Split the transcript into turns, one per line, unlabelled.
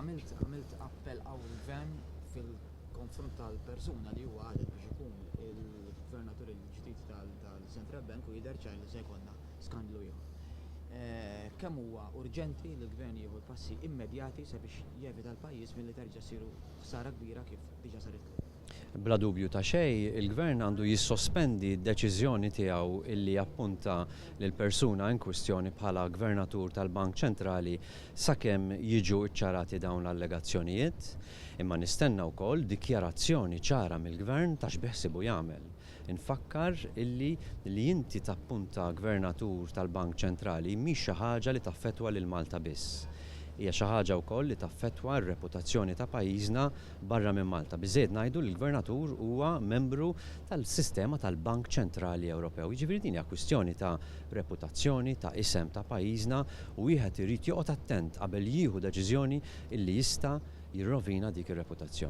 għamilt appell għaw il-gvern fil-konfront tal-persuna li huwa għadet biex ikun il-gvernatur il-ġdid tal-Central Bank u jidher ċar li se jkollna skandlu ieħor. Kemm huwa urġenti li l-gvern jieħu passi immedjati sabiex jevita l-pajjiż milli terġa' ssiru ħsara kbira kif diġà saret.
Bla dubju ta' xejn, il-gvern għandu jissospendi d-deċiżjoni tiegħu illi appunta lil persuna in kwistjoni bħala gvernatur tal-Bank Ċentrali sakemm jiġu ċċarati dawn l-allegazzjonijiet, imma nistenna wkoll dikjarazzjoni ċara mill-gvern ta' x'beħsibu jagħmel. Infakkar illi li inti tappunta gvernatur tal-Bank Ċentrali mhix xi ħaġa li taffettwa lil Malta biss. Hija xi ħaġa wkoll li taffettwa r-reputazzjoni ta' pajjiżna barra minn Malta. Biżżejjed ngħidu li l-gvernatur huwa membru tal-sistema tal-Bank Ċentrali Ewropew. Jiġifieri din hija kwistjoni ta' reputazzjoni, ta' isem ta' pajjiżna u wieħed irid joqgħod attent qabel jieħu deċiżjoni illi jista' jirrovina dik ir-reputazzjoni.